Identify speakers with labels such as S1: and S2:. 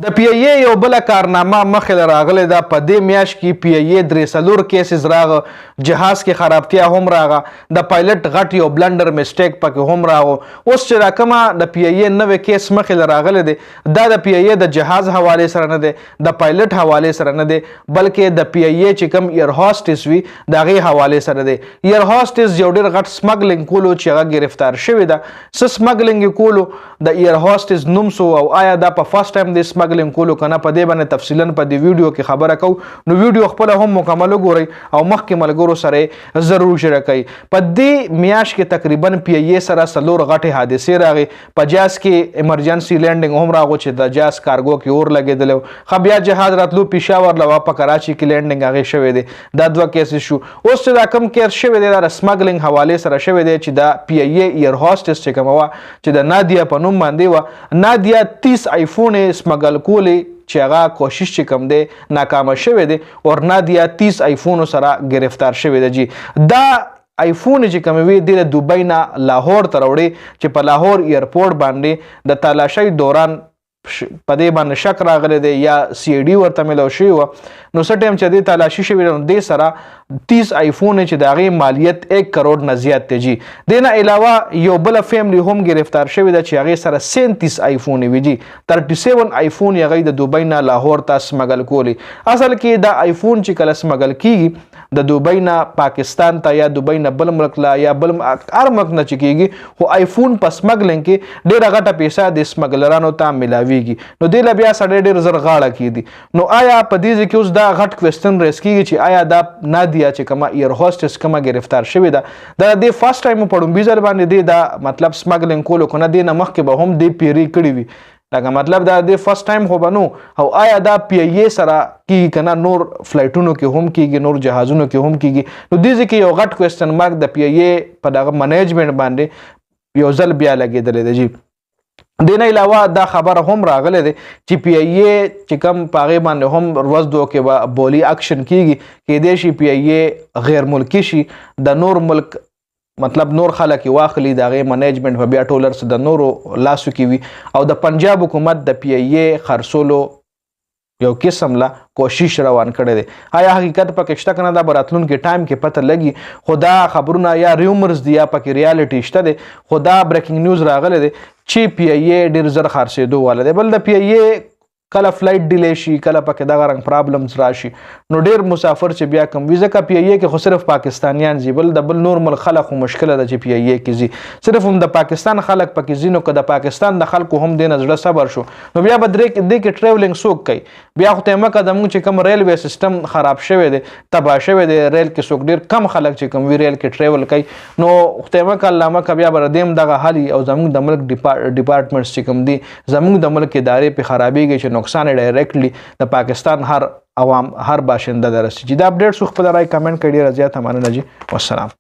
S1: د پی ای یو بل کارنامه مخې راغلی دا په دې میاشت کې پی ای درې څلور کیسز راغه جهاز کې خرابتیا هم راغه د پایلټ غټ یو بلندر میسټیک پکې هم راغو اوس چې راکمه د پی ای نوې کیس مخې راغلی دی دا د پی ای د جهاز حواله سره نه دی د پایلټ حواله سره نه دی بلکې د پی ای چې کوم ایر هاستس وي د هغې حواله سره دی ایر هاستس یو ډېر غټ سمګلینګ کولو چې هغه گرفتار شوې ده څه سمګلینګ کولو د ایر هاستس نوم سو او آیا دا په فرست ټایم د سمګلینګ کولو کنه په دې باندې تفصیلا په دې ویډیو کې خبره کوو نو ویډیو خپل هم مکمل وګورئ او مخکې ملګرو سره ضرور شریکئ په دې میاشت کې تقریبا پی ای سره څلور غټې حادثې راغې په جاز کې ایمرجنسي لینډینګ هم راغو چې د جاز کارګو کې اور لګېدلی خو بیا جهاز راتلو پیشاور لوا په کراچي کې لینډینګ هغې شوی دی دا دوه کیسز شو اوس چې دا کم کیس شوی دی دا د سمګلینګ حوالې سره شوی دی چې دا پی ای ایر هاستس چې کومه وه چې د نادیا په نوم باندې وه نادیا 30 آیفون سمګل کولی چې هغه کوشش چې کم دی ناکامه شوی دی او نادیا 30 آیفونو سره گرفتار شوی دی جی دا آیفون چې کوم وی د دوبۍ نه لاهور ته راوړي چې په لاهور ایرپورټ باندې د تالاشۍ دوران په دې باندې شک راغلی دی یا سی ای ډي ورته میلاو شوی وه نو څه ټایم چې دې تلاشي شوي نو دې سره 30 آیفون چې د هغې مالیت 1 کروڑ نه زیات دی جي دې نه علاوه یو بله فیملی هم گرفتار شوې ده چې هغې سره 37 آیفون وي جي 37 آیفون یې هغوی د دوبۍ نه لاهور ته سمګل کولی اصل کې دا آیفون چې کله سمګل کیږي د دوبۍ نه پاکستان ته یا دوبۍ نه بل ملک لا یا بل هر ملک نه چې کیږي خو آیفون په سمګلینګ کې ډېره غټه پیسه د سمګلرانو ته ملاوي نو دې له بیا سړی ډېر زر غاړه کیږي نو آیا په دې ځای کې اوس دا غټ کوېسچن ریس کیږي چې آیا دا نادیا چې کومه ایر هاستس کومه گرفتار شوې ده دا د فرست ټایم په ړومبي ځل باندې دی دا مطلب سمګلینګ کولو که نه دې نه مخکې به هم دې پیرې کړي وي لکه مطلب دا د فرست ټایم خو به نو او آیا دا پی ای سره کیږي که نه نور فلایټونو کې هم کیږي نور جهازونو کې هم کیږي نو دې ځای کې یو غټ کوېسچن مارک د پی ای په دغه منیجمنټ باندې یو ځل بیا لګېدلی دی جی دې نه علاوه دا خبره هم راغلی دی چې پی ای چې کوم په هغې باندې هم ورځدو کې به بولي اکشن کیږي کیدای شي پی ای غیر ملکي شي د نور ملک مطلب نور خلک یې واخلي د هغې منیجمنټ به بیا ټولرس د نورو لاسو کې وي او د پنجاب حکومت د پی ای خرڅولو یو قسم لا کوشش روان کړی دی آیا حقیقت پکې شته که نه دا به راتلونکي ټایم کې پته لګي خو دا خبرونه یا ریومرز دي یا پکې ریالټي شته دی خو دا بریکینګ نیوز راغلی دی چې پی ای ډېر زر خرڅېدو والا دی بل د پی ای کله فلایټ ډیلی شي کله پکې دغه رنګ پرابلمز راشي نو ډېر مسافر چې بیا کم وي ځکه پی ای کې خو صرف پاکستانیان ځي بل د بل نور ملک خلک خو مشکله ده چې پی ای کې ځي صرف هم د پاکستان خلک پکې ځي نو که د پاکستان د خلکو هم دې نه زړه صبر شو نو بیا به دې کې ټریولینګ څوک کوي بیا خو ته یې مکه زموږ چې کوم ریلوې سیسټم خراب شوی دی تباه شوی دی ریل کې څوک ډېر کم خلک چې کوم وي ریل کې ټریول کوي نو خدای مکه الله مکه بیا به دې هم دغه حل او زموږ د ملک ډپارټمنټس چې کوم دي زموږ د ملک ادارې پې خرابېږي چې نقصان یې ډایرکټلی د پاکستان هر عوام هر باشنده ته رسي چې دا اپډیټ خو خپله رای کمنټ کړئ ډېره زیاته مننه جي والسلام